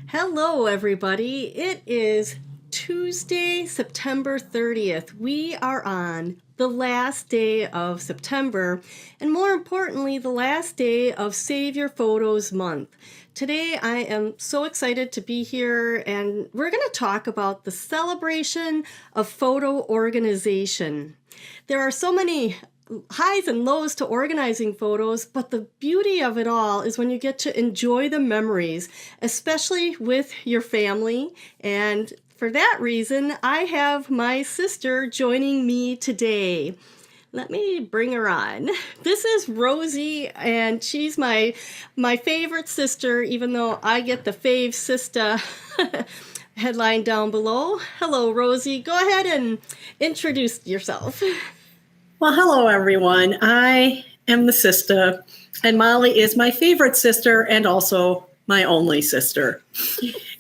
Hello, everybody. It is Tuesday, September 30th. We are on the last day of September, and more importantly, the last day of Save Your Photos Month. Today, I am so excited to be here, and we're going to talk about the celebration of photo organization. There are so many highs and lows to organizing photos, but the beauty of it all is when you get to enjoy the memories, especially with your family. And for that reason, I have my sister joining me today. Let me bring her on. This is Rosie, and she's my favorite sister, even though I get the fave sister headline down below. Hello, Rosie. Go ahead and introduce yourself. Well, hello, everyone. I am the sister, and Mollie is my favorite sister and also my only sister.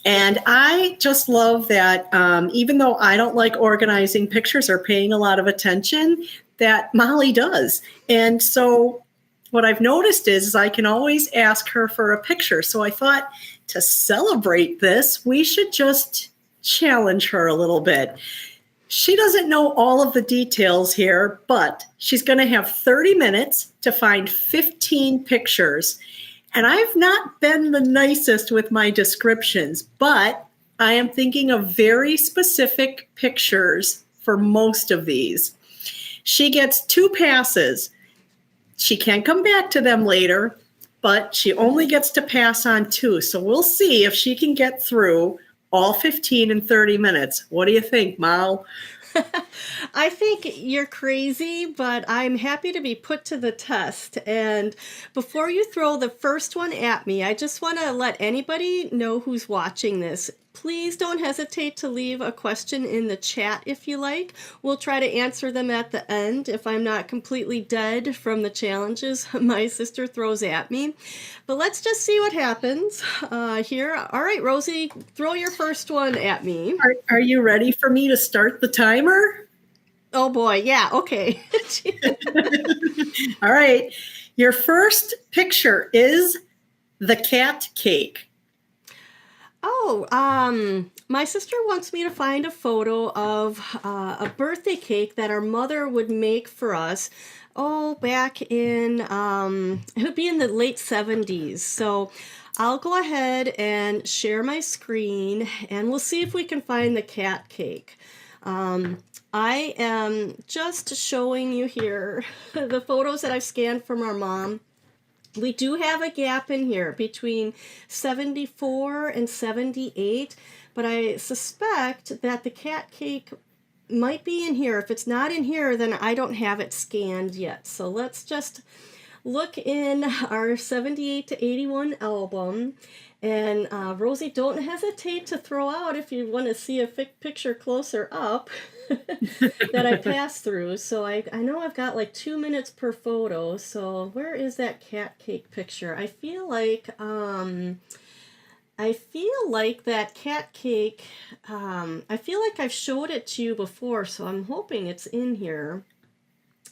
And I just love that even though I don't like organizing pictures or paying a lot of attention, that Mollie does. And so what I've noticed is I can always ask her for a picture. So I thought to celebrate this, we should just challenge her a little bit. She doesn't know all of the details here, but she's going to have 30 minutes to find 15 pictures. And I've not been the nicest with my descriptions, but I am thinking of very specific pictures for most of these. She gets 2 passes. She can come back to them later, but she only gets to pass on 2. So we'll see if she can get through all 15 in 30 minutes. What do you think, Mal? I think you're crazy, but I'm happy to be put to the test. And before you throw the first one at me, I just want to let anybody know who's watching this. Please don't hesitate to leave a question in the chat if you like. We'll try to answer them at the end if I'm not completely dead from the challenges my sister throws at me. But let's just see what happens here. All right, Rosie, throw your first one at me. Are you ready for me to start the timer? Oh boy, yeah, okay. All right. Your first picture is the cat cake. My sister wants me to find a photo of a birthday cake that our mother would make for us. Oh, back in, it would be in the late 70s. So I'll go ahead and share my screen and we'll see if we can find the cat cake. I am just showing you here the photos that I've scanned from our mom. We do have a gap in here between 74 and 78, but I suspect that the cat cake might be in here. If it's not in here, then I don't have it scanned yet. So let's just look in our 78 to 81 album. And Rosie, don't hesitate to throw out if you want to see a picture closer up that I passed through. So I know I've got like 2 minutes per photo. So where is that cat cake picture? I feel like that cat cake, I feel like I've showed it to you before, so I'm hoping it's in here.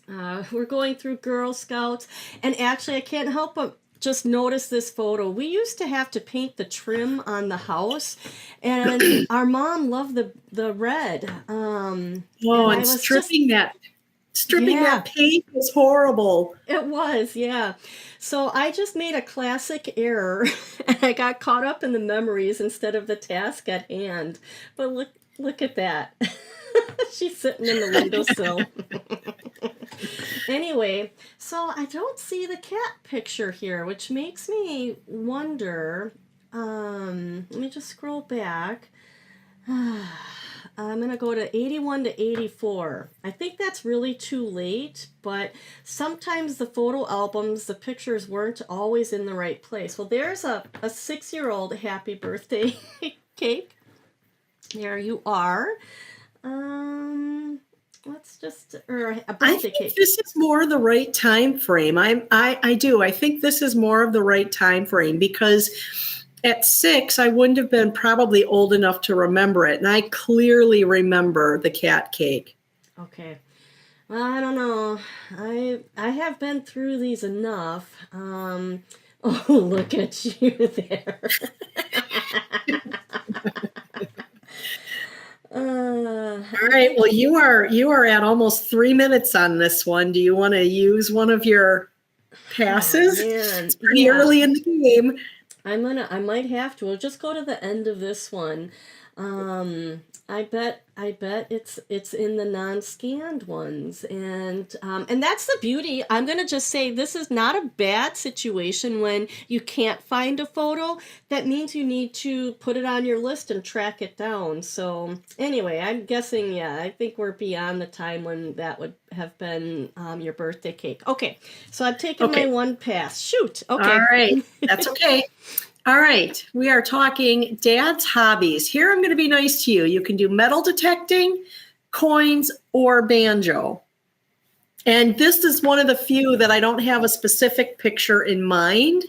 We're going through Girl Scouts, and actually I can't help but just notice this photo. We used to have to paint the trim on the house, and our mom loved the red. And stripping that paint was horrible. It was, yeah. So I just made a classic error, and I got caught up in the memories instead of the task at hand. But look at that. She's sitting in the windowsill. Anyway, so I don't see the cat picture here, which makes me wonder. Let me just scroll back. I'm going to go to 81 to 84. I think that's really too late, but sometimes the photo albums, the pictures weren't always in the right place. Well, there's a 6-year-old happy birthday cake. There you are. Let's just, or a birthday I think cake. this is more the right time frame. I do. I think this is more of the right time frame because at 6, I wouldn't have been probably old enough to remember it. And I clearly remember the cat cake. Okay. Well, I don't know. I have been through these enough. Oh, look at you there. right. Well, you are at almost 3 minutes on this one. Do you want to use one of your Oh passes? man, It's pretty yeah. early in the game. I might have to. We'll just go to the end of this one. I bet it's in the non-scanned ones, and that's the beauty. I'm gonna just say this is not a bad situation when you can't find a photo. That means you need to put it on your list and track it down. So anyway, I'm guessing, yeah, I think we're beyond the time when that would have been your birthday cake. Okay, so I've taken my Okay. one pass. Shoot. Okay. All right. That's okay. All right. We are talking dad's hobbies. Here I'm going to be nice to you. You can do metal detecting, coins, or banjo. And this is one of the few that I don't have a specific picture in mind,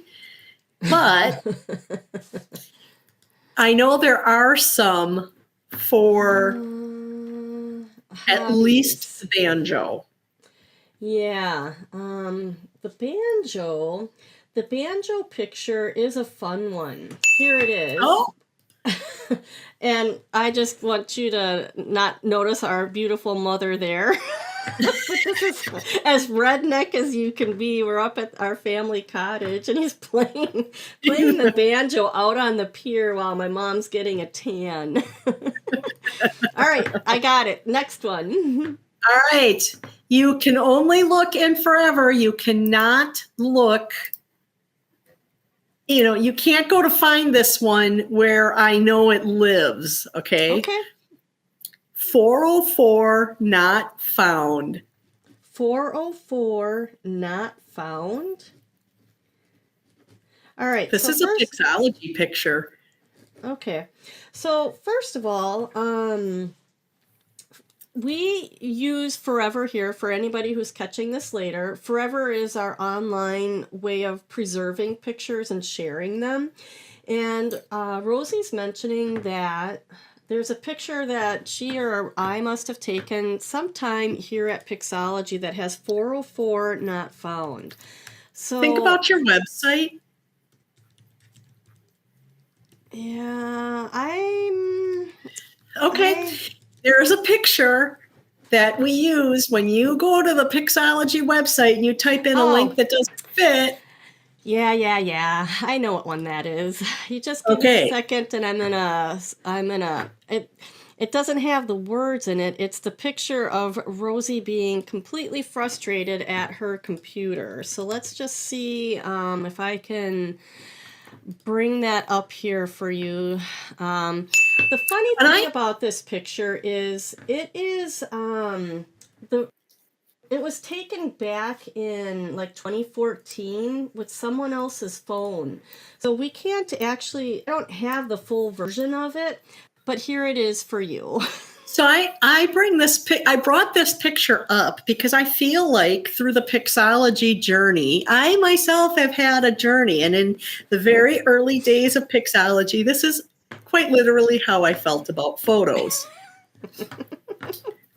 but I know there are some for at least the banjo. Yeah, the banjo picture is a fun one. Here it is. Oh, And I just want you to not notice our beautiful mother there. But this is as redneck as you can be. We're up at our family cottage, and he's playing the banjo out on the pier while my mom's getting a tan. All right, I got it. Next one. all right. You can only look in forever. You cannot look. You can't go to find this one where I know it lives. Okay. Okay. 404 not found. 404 not found. All right. This is a Pixology picture. Okay. So first of all, we use Forever here for anybody who's catching this later. Forever is our online way of preserving pictures and sharing them. And Rosie's mentioning that there's a picture that she or I must have taken sometime here at Pixology that has 404 not found. So think about your website. Yeah, Okay. There's a picture that we use when you go to the Pixology website and you type in a link that doesn't fit. Yeah. I know what one that is. You just give me a second, and I'm gonna. It doesn't have the words in it. It's the picture of Rosie being completely frustrated at her computer. So let's just see if I can bring that up here for you. The funny thing about this picture is it was taken back in like 2014 with someone else's phone. So we can't I don't have the full version of it, but here it is for you. So I brought this picture up because I feel like through the Pixology journey, I myself have had a journey. And in the very early days of Pixology, this is quite literally how I felt about photos.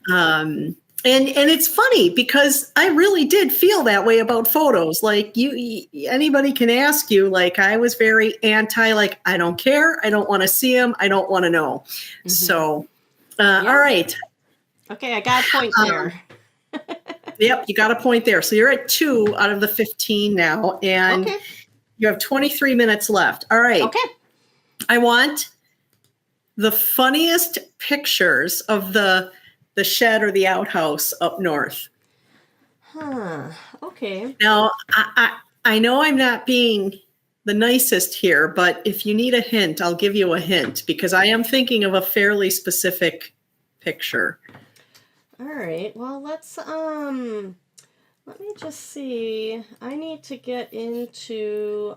And it's funny because I really did feel that way about photos. Like anybody can ask you, like I was very anti, like, I don't care. I don't want to see them. I don't want to know. Mm-hmm. So, all right. Okay. I got a point there. Yep. You got a point there. So you're at 2 out of the 15 now, and you have 23 minutes left. All right. Okay. I want the funniest pictures of the shed or the outhouse up north. Okay. Now, I know I'm not being the nicest here, but if you need a hint, I'll give you a hint because I am thinking of a fairly specific picture. All right. Well, let me just see. I need to get into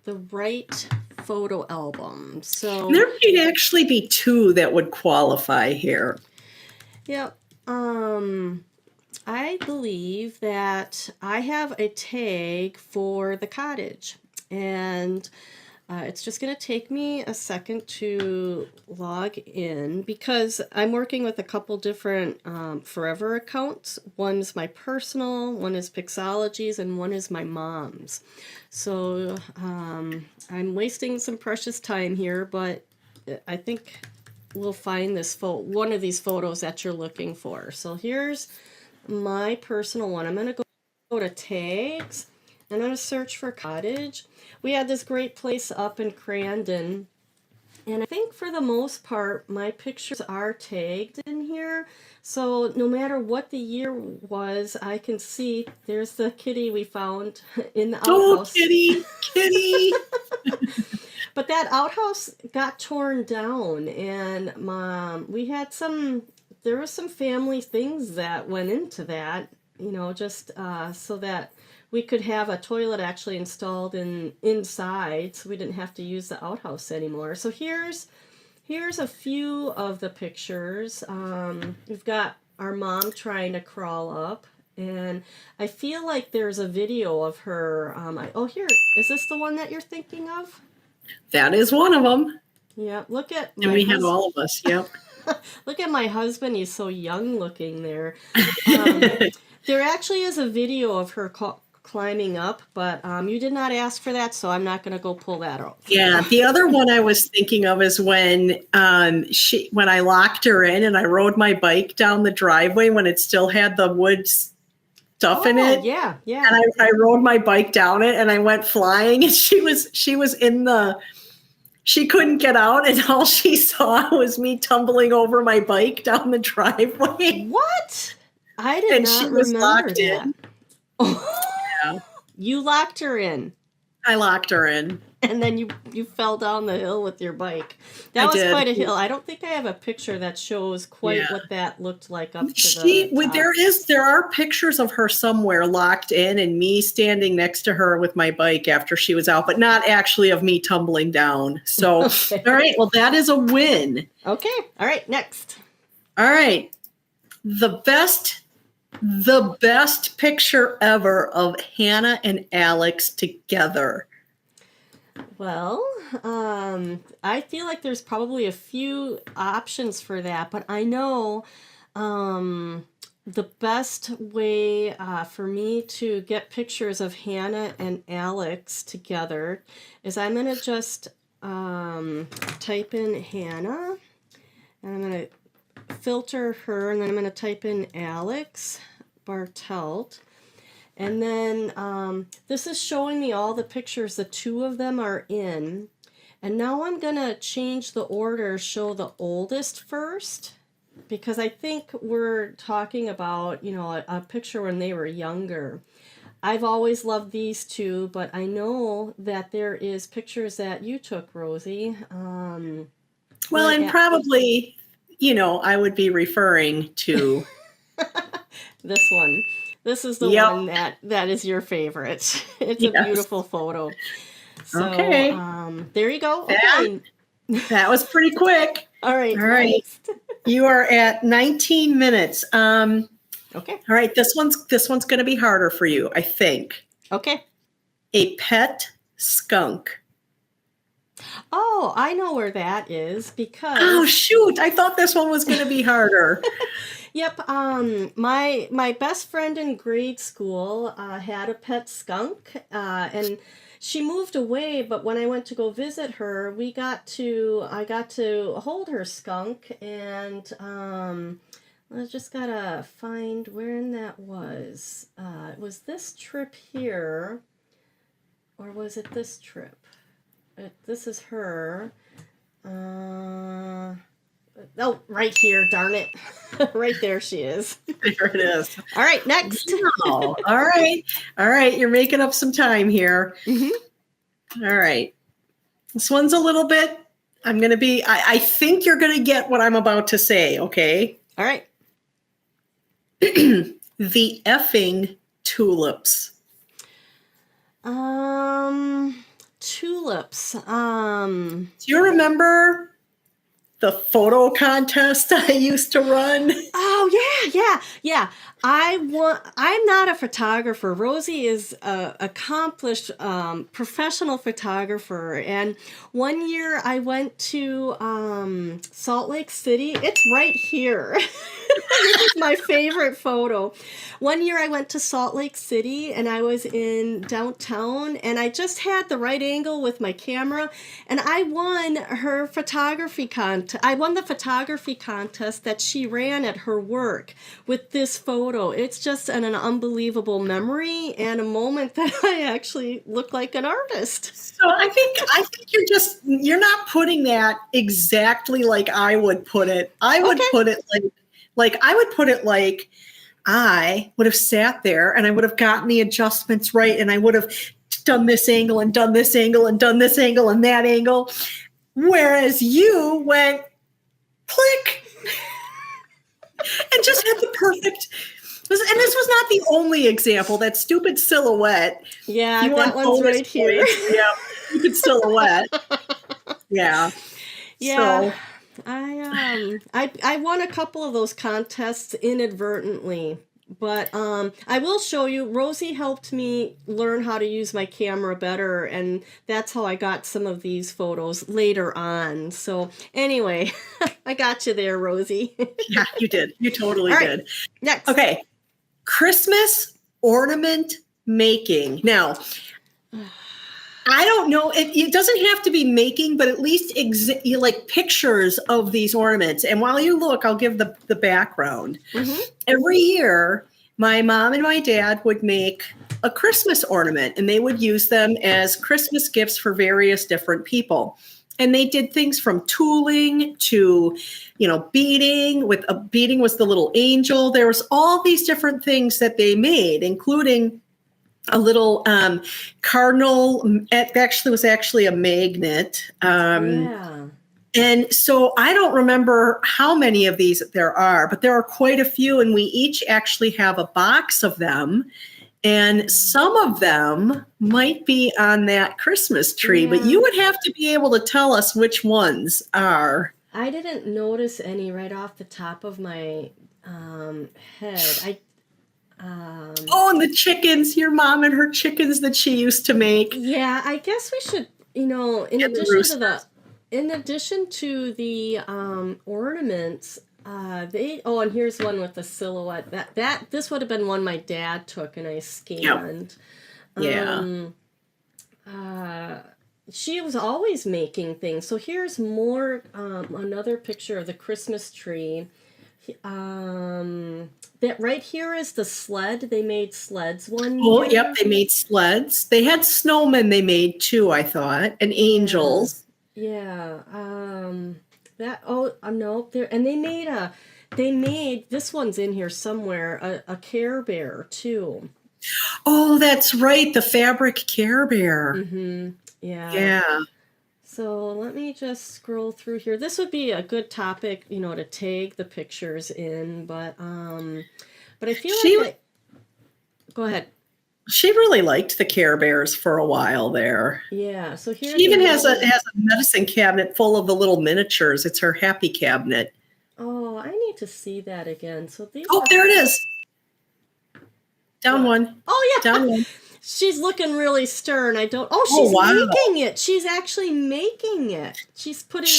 the right photo album. So there might actually be 2 that would qualify here. Yep. I believe that I have a tag for the cottage, and it's just going to take me a second to log in because I'm working with a couple different Forever accounts. One's my personal, one is Pixology's, and one is my mom's. So I'm wasting some precious time here, but I think will find this one of these photos that you're looking for. So here's my personal one. I'm going to go to tags, and I'm going to search for cottage. We had this great place up in Crandon, and I think for the most part, my pictures are tagged in here. So no matter what the year was, I can see there's the kitty we found in the outhouse. Oh, kitty, kitty. But that outhouse got torn down, and we had there was some family things that went into that, just so that we could have a toilet actually installed inside, so we didn't have to use the outhouse anymore. So here's a few of the pictures. We've got our mom trying to crawl up, and I feel like there's a video of her. Here, is this the one that you're thinking of? That is one of them. Yeah, look at and we have all of us. Yep. Look at my husband. He's so young looking there. There actually is a video of her climbing up, but you did not ask for that, so I'm not going to go pull that out. Yeah, the other one I was thinking of is when when I locked her in and I rode my bike down the driveway when it still had the wood stuff in it. Yeah. And I rode my bike down it and I went flying, and she was in the. She couldn't get out, and all she saw was me tumbling over my bike down the driveway. What? I did not she was remember locked that. in. Yeah. You locked her in. I locked her in. And then you fell down the hill with your bike. That was quite a hill. I don't think I have a picture that shows quite what that looked like up to the top. There are pictures of her somewhere locked in and me standing next to her with my bike after she was out, but not actually of me tumbling down. So, Okay. All right. Well, that is a win. Okay. All right. Next. All right. The best picture ever of Hannah and Alex together. Well, I feel like there's probably a few options for that, but I know the best way for me to get pictures of Hannah and Alex together is I'm going to just type in Hannah, and I'm going to filter her, and then I'm going to type in Alex Bartelt. And then this is showing me all the pictures the two of them are in. And now I'm going to change the order, show the oldest first, because I think we're talking about, a picture when they were younger. I've always loved these two, but I know that there is pictures that you took, Rosie. Well, and probably, I would be referring to this one. This is the one that is your favorite. It's a beautiful photo. So, okay. There you go. Okay. That was pretty quick. All right. All right. Next. You are at 19 minutes. Okay. All right. This one's going to be harder for you, I think. Okay. A pet skunk. Oh, I know where that is because. Oh, shoot. I thought this one was going to be harder. Yep. My best friend in grade school had a pet skunk, and she moved away. But when I went to go visit her, I got to hold her skunk, and I just gotta find where that was. It was this trip here, or was it this trip? This is her. Oh, right here, darn it. Right there she is. There it is. All right, next. Oh, all right. You're making up some time here. Mm-hmm. All right. This one's a little bit, I think you're going to get what I'm about to say, okay? All right. The effing tulips. Tulips. Do you remember the photo contest I used to run? Oh yeah. I'm not a photographer. Rosie is a accomplished professional photographer, and one year I went to Salt Lake City. It's right here. This is my favorite photo. One year I went to Salt Lake City and I was in downtown and I just had the right angle with my camera and I won her photography contest. I won the photography contest that she ran at her work with this photo. It's just an unbelievable memory and a moment that I actually look like an artist. So I think you're not putting that exactly like I would put it. I would Okay. put it like I would put it like I would have sat there and I would have gotten the adjustments right and I would have done this angle and done this angle and done this angle and that angle. Whereas you went click and just had the perfect. And this was not the only example. That stupid silhouette. Yeah, You that want one's bonus right here. points. Yeah, stupid silhouette. Yeah. Yeah. So I won a couple of those contests inadvertently, but I will show you. Rosie helped me learn how to use my camera better, and that's how I got some of these photos later on. So anyway, I got you there, Rosie. yeah, you did. You totally All right, did. next. Okay. Christmas ornament making. Now, I don't know. It doesn't have to be making, but at least like pictures of these ornaments. And while you look, I'll give the background. Mm-hmm. Every year, my mom and my dad would make a Christmas ornament, and they would use them as Christmas gifts for various different people. And they did things from tooling to, beading. With a beading was the little angel. There was all these different things that they made, including a little cardinal. It actually was a magnet. Yeah. And so I don't remember how many of these there are, but there are quite a few, and we each actually have a box of them. And some of them might be on that Christmas tree, but you would have to be able to tell us which ones are. I didn't notice any right off the top of my head. Oh, and the chickens, your mom and her chickens that she used to make. Yeah, I guess we should, in addition to the ornaments, and here's one with the silhouette. This would have been one my dad took and I scanned. Yeah. She was always making things. So here's more another picture of the Christmas tree. That right here is the sled. They made sleds one year. Oh, yep, they made sleds. They had snowmen they made too, I thought, and angels. Yeah. No, there, and they made this one's in here somewhere, a Care Bear too. Oh, that's right, the fabric Care Bear. Mm-hmm. Yeah. Yeah. So let me just scroll through here. This would be a good topic, to tag the pictures in, but I feel go ahead. She really liked the Care Bears for a while there. Yeah. So here she even has a medicine cabinet full of the little miniatures. It's her happy cabinet. Oh, I need to see that again. So these. Oh, there it is. Down one. Oh yeah. Down one. She's looking really stern. She's making it. She's actually making it. She's putting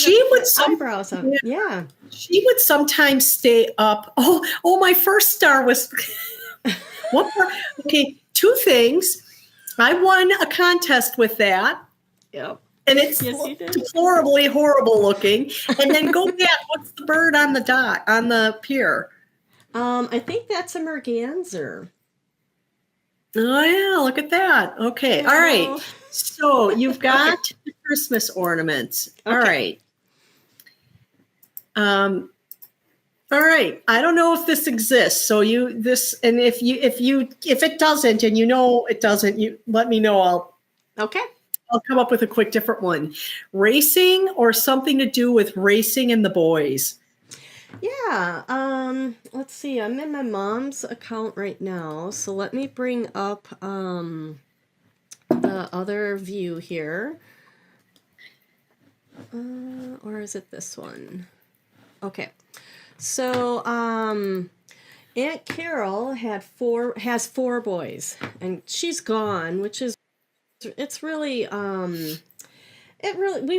eyebrows on. Yeah. She would sometimes stay up. Oh, my first star was what? Okay, two things. I won a contest with that. Yep. And it's deplorably horrible looking. And then go back. What's the bird on the pier? I think that's a merganser. Oh, yeah, look at that. Okay, all right. So you've got the Christmas ornaments. All right. All right. I don't know if this exists. So if it doesn't and it doesn't, you let me know. I'll come up with a quick different one. Racing or something to do with racing and the boys. Yeah. Let's see. I'm in my mom's account right now, so let me bring up the other view here. Or is it this one? Okay. So Aunt Carol has four boys, and she's gone, which is we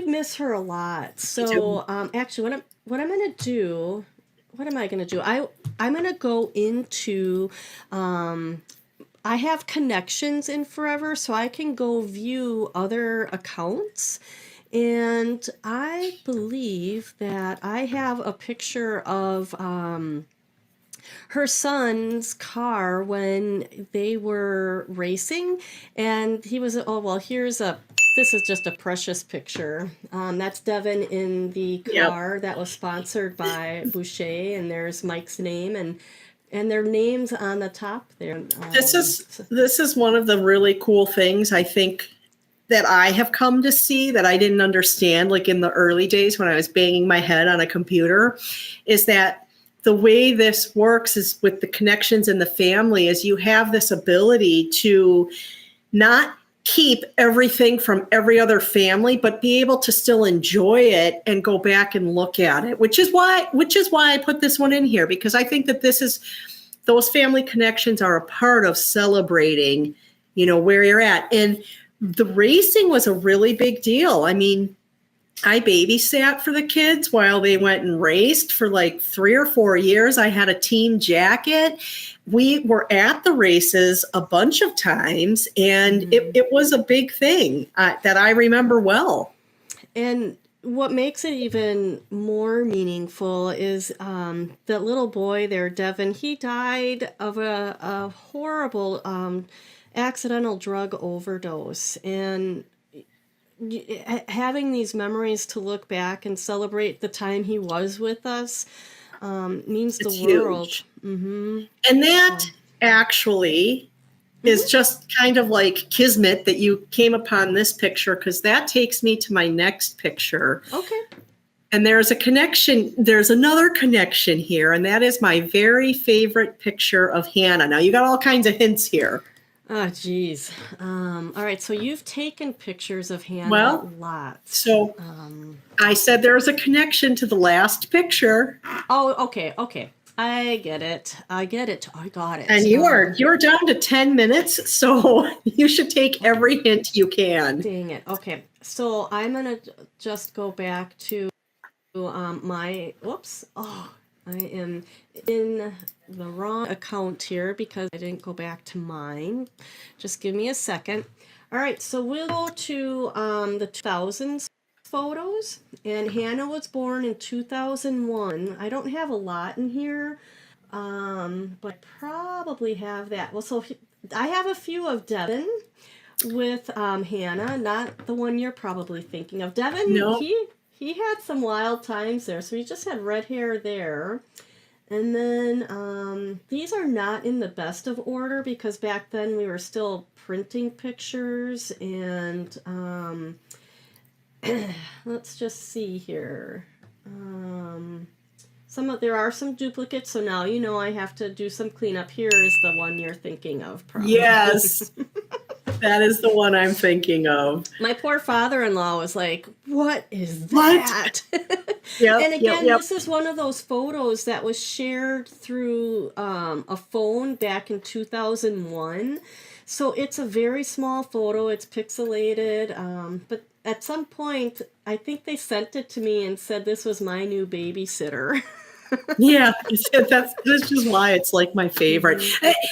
miss her a lot. So actually what am I going to do? I'm going to go into, I have connections in Forever, so I can go view other accounts. And I believe that I have a picture of her son's car when they were racing. And he was, oh, well, this is just a precious picture. That's Devin in the Yep. car that was sponsored by Boucher, and there's Mike's name and their names on the top there. This is one of the really cool things I think that I have come to see that I didn't understand, like in the early days when I was banging my head on a computer, is that the way this works is with the connections in the family is you have this ability to not keep everything from every other family, but be able to still enjoy it and go back and look at it, which is why I put this one in here, because I think that those family connections are a part of celebrating, where you're at. And the racing was a really big deal. I mean, I babysat for the kids while they went and raced for like 3 or 4 years. I had a team jacket. We were at the races a bunch of times, and it was a big thing that I remember well. And what makes it even more meaningful is that little boy there, Devin, he died of a horrible accidental drug overdose. And having these memories to look back and celebrate the time he was with us means It's the world. huge. Mm-hmm. And that actually is just kind of like kismet that you came upon this picture, because that takes me to my next picture. Okay. And there's a connection. There's another connection here, and that is my very favorite picture of Hannah. Now, you got all kinds of hints here. Oh, geez. All right, so you've taken pictures of Hannah lots. So I said there's a connection to the last picture. Oh, okay. I get it. I got it. And you're down to 10 minutes, so you should take every hint you can. Dang it. Okay, so I'm going to just go back to whoops. Oh, I am in the wrong account here because I didn't go back to mine. Just give me a second. All right, so we'll go to the 2000s photos, and Hannah was born in 2001. I don't have a lot in here, but I probably have that. Well, so I have a few of Devin with Hannah, not the one you're probably thinking of. Devin, no. He had some wild times there, so he just had red hair there. And then these are not in the best of order because back then we were still printing pictures, and let's just see here. There are some duplicates, so now I have to do some cleanup. Here is the one you're thinking of, probably. Yes. That is the one I'm thinking of. My poor father-in-law was like, "What is that?" Yep, and again, yep. This is one of those photos that was shared through a phone back in 2001. So it's a very small photo. It's pixelated. But at some point, I think they sent it to me and said this was my new babysitter. Yeah, that's just why it's like my favorite.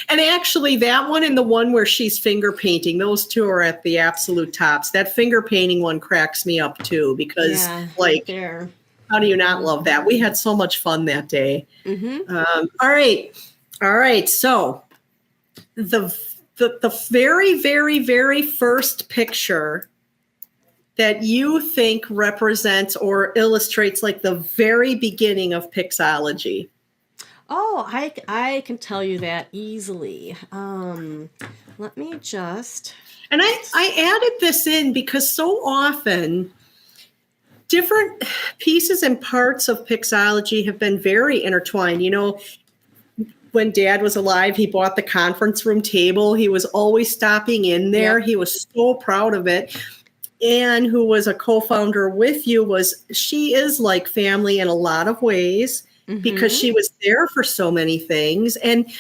And actually, that one and the one where she's finger painting, those two are at the absolute tops. That finger painting one cracks me up too, because right there. How do you not love that? We had so much fun that day. Mm-hmm. All right. So the very, very, very first picture that you think represents or illustrates like the very beginning of Pixology? Oh, I can tell you that easily. Let me just... And I added this in because so often different pieces and parts of Pixology have been very intertwined. When Dad was alive, he bought the conference room table. He was always stopping in there. Yep. He was so proud of it. Anne, who was a co-founder with you, she is like family in a lot of ways because she was there for so many things. And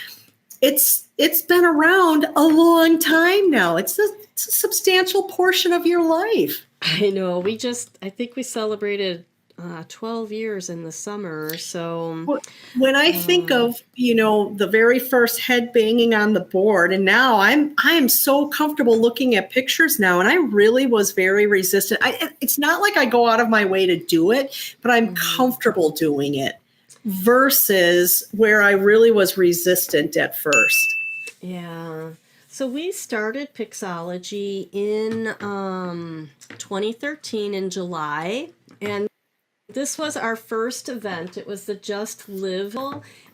it's been around a long time now. It's a substantial portion of your life. I know. I think we celebrated 12 years in the summer. So, When I think of, the very first head banging on the board, and now I am so comfortable looking at pictures now, and I really was very resistant. It's not like I go out of my way to do it, but I'm comfortable doing it versus where I really was resistant at first. yeah. So we started Pixology in 2013 in July, and this was our first event. It was the Just Live,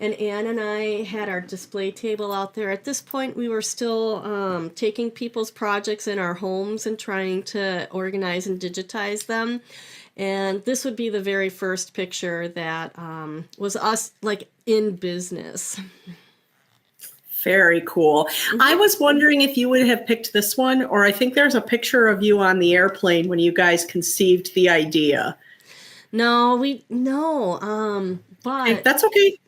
and Ann and I had our display table out there. At this point, we were still taking people's projects in our homes and trying to organize and digitize them. And this would be the very first picture that was us like in business. Very cool. I was wondering if you would have picked this one, or I think there's a picture of you on the airplane when you guys conceived the idea. No, but That's okay.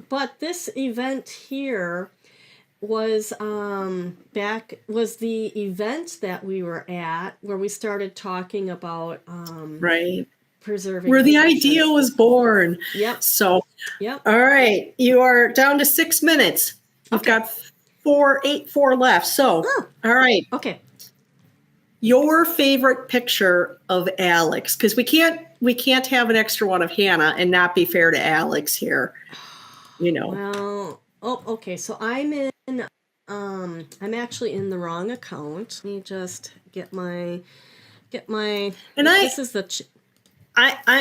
But this event here was was the event that we were at where we started talking about Right. preserving Where the pictures. idea was born. Yep. So, Yep. all right, you are down to 6 minutes. You've got 4 left. So, all right, Okay. your favorite picture of Alex, because we can't have an extra one of Hannah and not be fair to Alex here. Well, okay. So I'm actually in the wrong account. Let me just get my. This is the.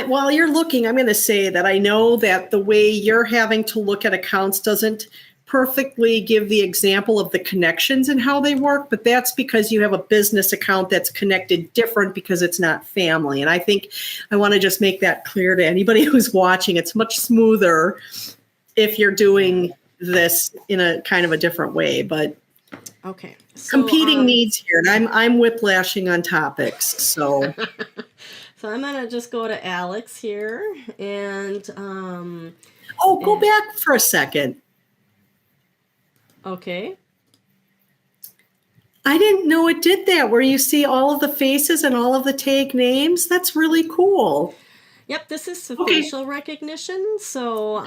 While you're looking, I'm going to say that I know that the way you're having to look at accounts doesn't perfectly give the example of the connections and how they work, but that's because you have a business account that's connected different because it's not family. And I think I want to just make that clear to anybody who's watching. It's much smoother if you're doing this in a kind of a different way, but okay. So, competing needs here, and I'm whiplashing on topics, so. So I'm gonna just go to Alex here and go back for a second. Okay. I didn't know it did that, where you see all of the faces and all of the tag names. That's really cool. Yep, this is facial recognition. So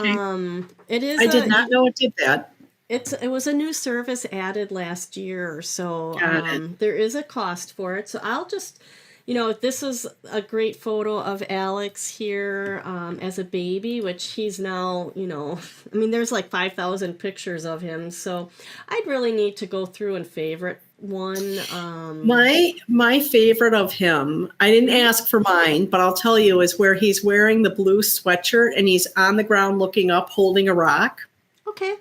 it is. I did not know it did that. It was a new service added last year, so there is a cost for it. So I'll just, this is a great photo of Alex here as a baby, which he's now, there's like 5,000 pictures of him. So I'd really need to go through and favorite one. My favorite of him, I didn't ask for mine, but I'll tell you, is where he's wearing the blue sweatshirt and he's on the ground looking up, holding a rock. Okay.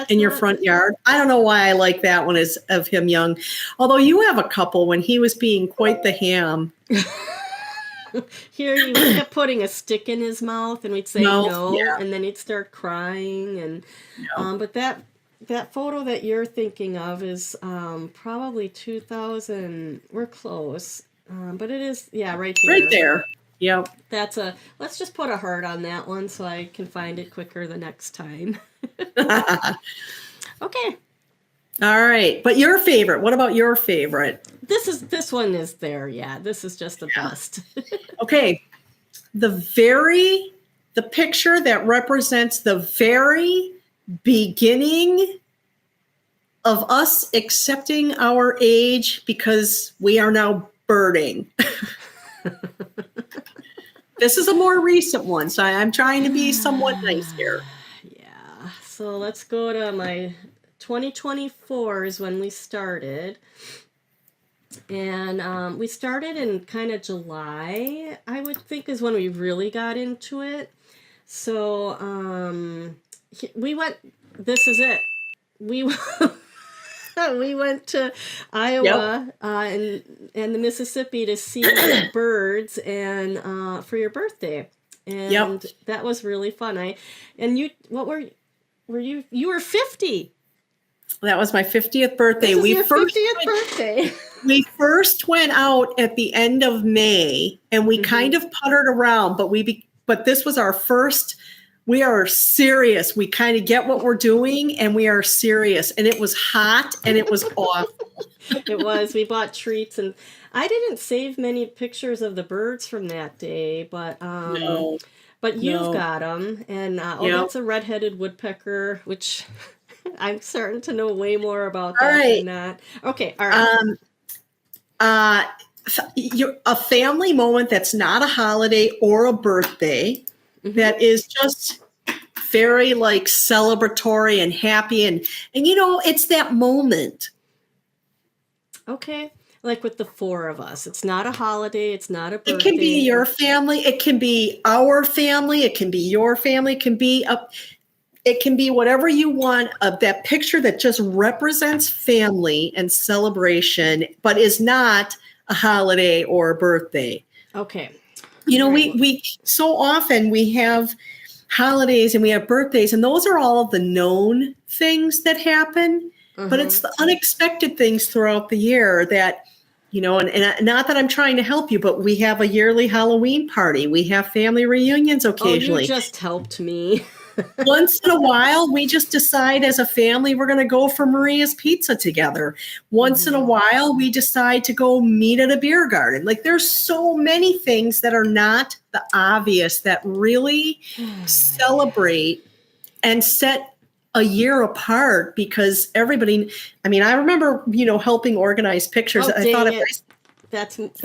In your front yard. I don't know why I like that one as of him young. Although you have a couple when he was being quite the ham. Here he kept putting a stick in his mouth and we'd say no and then he'd start crying and but that photo that you're thinking of is probably 2000. We're close. But it is right here. Right there. Yep. Let's just put a heart on that one so I can find it quicker the next time. Okay. All right. But your favorite, what about your favorite? This one is there, yeah. This is just the best. Okay. The picture that represents the very beginning of us accepting our age because we are now birding. This is a more recent one, so I'm trying to be somewhat nice here. Yeah. So let's go to my 2024 is when we started. And we started in kind of July, I would think, is when we really got into it. So we went, this is it. We went to Iowa and the Mississippi to see birds and for your birthday, and that was really fun. You were 50. That was my 50th birthday. This is your 50th birthday. We first went out at the end of May, and we kind of puttered around, but this was our first we are serious. We kind of get what we're doing and we are serious. And it was hot and it was awful. It was. We bought treats, and I didn't save many pictures of the birds from that day, No, but you've no. got them, and Yep. that's a red-headed woodpecker, which I'm starting to know way more about All that right. than not. Okay, all right. A family moment that's not a holiday or a birthday that is just very like celebratory and happy and it's that moment. Okay, like with the four of us, it's not a holiday, it's not a birthday. It can be your family, it can be our family, it can be your family, it can be whatever you want, that picture that just represents family and celebration, but is not a holiday or a birthday. Okay. We so often we have holidays and we have birthdays, and those are all the known things that happen, but it's the unexpected things throughout the year that, and not that I'm trying to help you, but we have a yearly Halloween party. We have family reunions occasionally. Oh, you just helped me. Once in a while, we just decide as a family we're going to go for Maria's Pizza together. Once in a while, we decide to go meet at a beer garden. Like there's so many things that are not the obvious that really celebrate and set a year apart because everybody, I remember, helping organize pictures. Oh, I thought if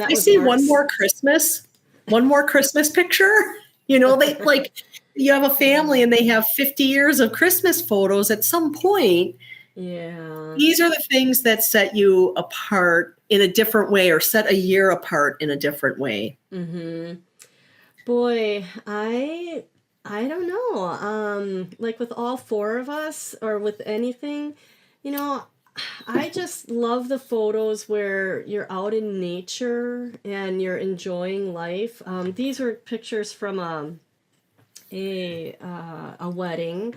I see one more Christmas picture, they like, you have a family and they have 50 years of Christmas photos at some point. Yeah. These are the things that set you apart in a different way or set a year apart in a different way. Boy, I don't know. Like with all four of us or with anything, I just love the photos where you're out in nature and you're enjoying life. These were pictures from a wedding,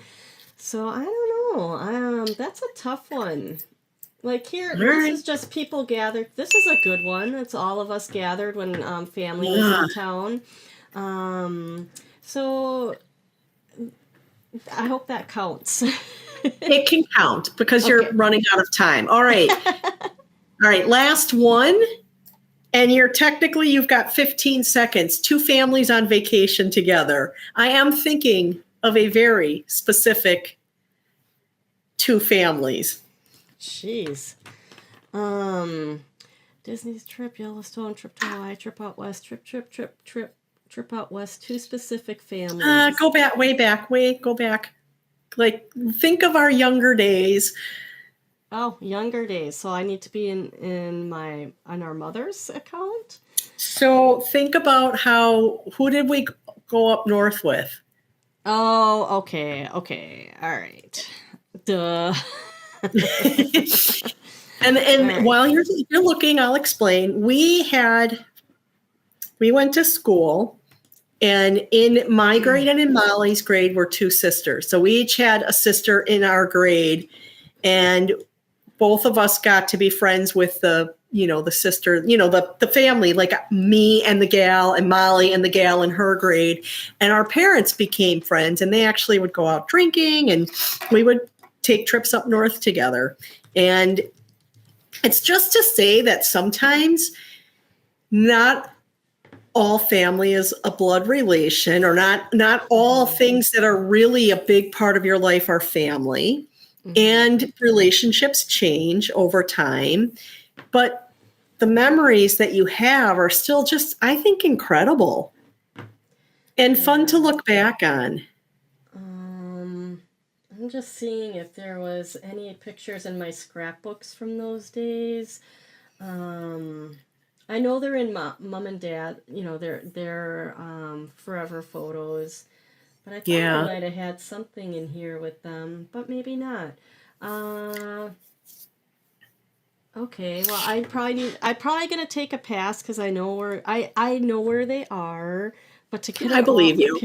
so I don't know. That's a tough one. Like here, this is just people gathered. This is a good one. It's all of us gathered when family was in town. So I hope that counts. It can count because you're running out of time. All right. Last one. And you've got 15 seconds, 2 families on vacation together. I am thinking of a very specific 2 families. Jeez. Disney's trip, Yellowstone, trip to Hawaii, trip out west, trip out west, 2 specific families. Go back. Like, think of our younger days. Oh, younger days. So I need to be on our mother's account? So think about who did we go up north with? Oh, okay. All right. Duh. And right. While you're looking, I'll explain. We went to school, and in my grade and in Mollie's grade were 2 sisters. So we each had a sister in our grade, and both of us got to be friends with the sister, the family, like me and the gal and Mollie and the gal in her grade. And our parents became friends, and they actually would go out drinking, and we would take trips up north together. And it's just to say that sometimes not all family is a blood relation, or not all things that are really a big part of your life are family. And relationships change over time, but the memories that you have are still just, I think, incredible and fun to look back on. I'm just seeing if there was any pictures in my scrapbooks from those days. I know they're in mom and dad, they're forever photos. But I thought I might have had something in here with them, but maybe not. Okay, well, I'm probably gonna take a pass because I know where they are. But to get I believe you.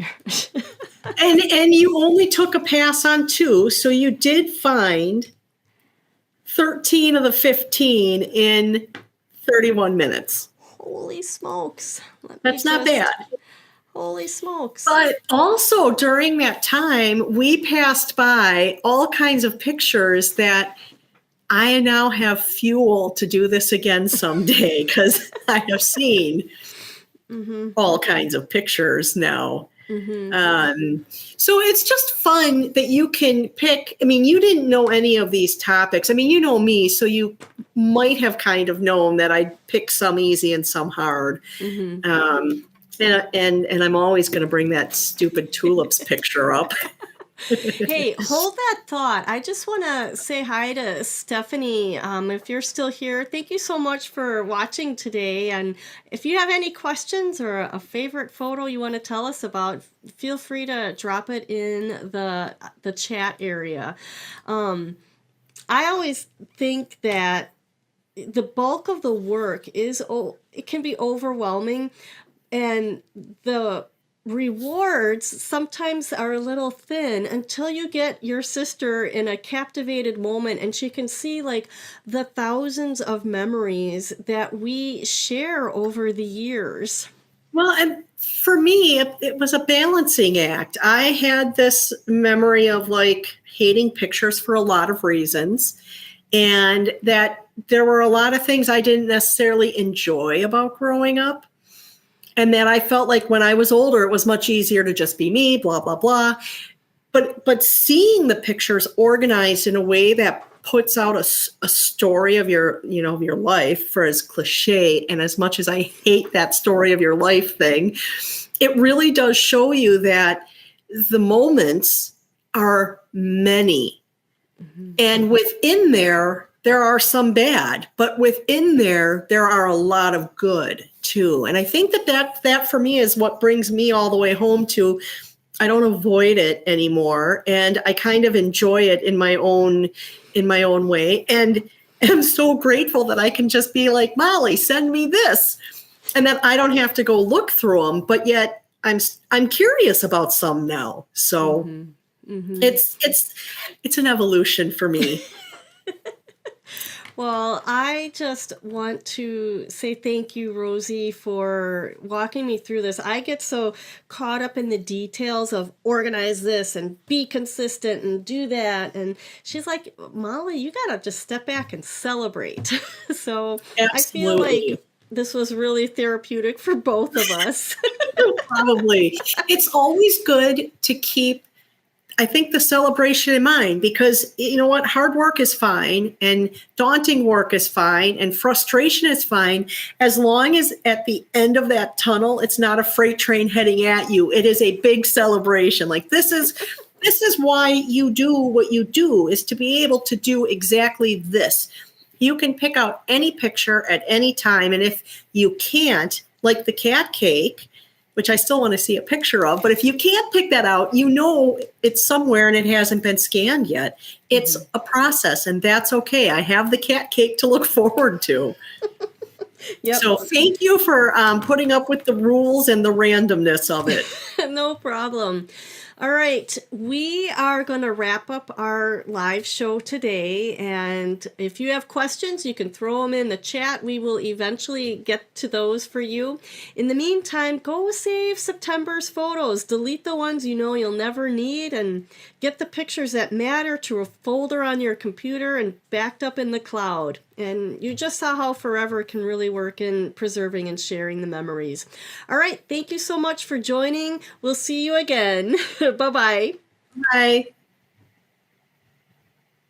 and you only took a pass on 2, so you did find 13 of the 15 in 31 minutes. Holy smokes! That's not bad. Holy smokes. But also during that time, we passed by all kinds of pictures that I now have fuel to do this again someday because I have seen all kinds of pictures now. So it's just fun that you can pick. I mean, you didn't know any of these topics. I mean, you know me, so you might have kind of known that I pick some easy and some hard. And I'm always going to bring that stupid tulips picture up. Hey, hold that thought. I just want to say hi to Stephanie. If you're still here, thank you so much for watching today. And if you have any questions or a favorite photo you want to tell us about, feel free to drop it in the chat area. I always think that the bulk of the work it can be overwhelming, and the rewards sometimes are a little thin until you get your sister in a captivated moment and she can see like the thousands of memories that we share over the years. Well, and for me, it was a balancing act. I had this memory of like hating pictures for a lot of reasons, and that there were a lot of things I didn't necessarily enjoy about growing up. And that I felt like when I was older, it was much easier to just be me, blah, blah, blah. But seeing the pictures organized in a way that puts out a story of your life, for as cliche and as much as I hate that story of your life thing, it really does show you that the moments are many. And within there are some bad, but within there are a lot of good too. And I think that for me is what brings me all the way home to, I don't avoid it anymore. And I kind of enjoy it in my own way. And I'm so grateful that I can just be like, Mollie, send me this. And that I don't have to go look through them, but yet I'm curious about some now. So it's an evolution for me. Well, I just want to say thank you, Rosie, for walking me through this. I get so caught up in the details of organize this and be consistent and do that. And she's like, Mollie, you got to just step back and celebrate. So Absolutely. I feel like this was really therapeutic for both of us. Probably. It's always good to keep, I think, the celebration in mind, because you know what, hard work is fine and daunting work is fine and frustration is fine, as long as at the end of that tunnel, it's not a freight train heading at you. It is a big celebration. Like this is why you do what you do, is to be able to do exactly this. You can pick out any picture at any time. And if you can't, like the cat cake, which I still want to see a picture of, but if you can't pick that out, you know it's somewhere and it hasn't been scanned yet. It's a process, and that's okay. I have the cat cake to look forward to. Yep. So thank you for putting up with the rules and the randomness of it. No problem. All right, we are going to wrap up our live show today, and if you have questions, you can throw them in the chat. We will eventually get to those for you. In the meantime, go save September's photos. Delete the ones you know you'll never need, and get the pictures that matter to a folder on your computer and backed up in the cloud. And you just saw how forever can really work in preserving and sharing the memories. All right, thank you so much for joining. We'll see you again. Bye-bye. Bye.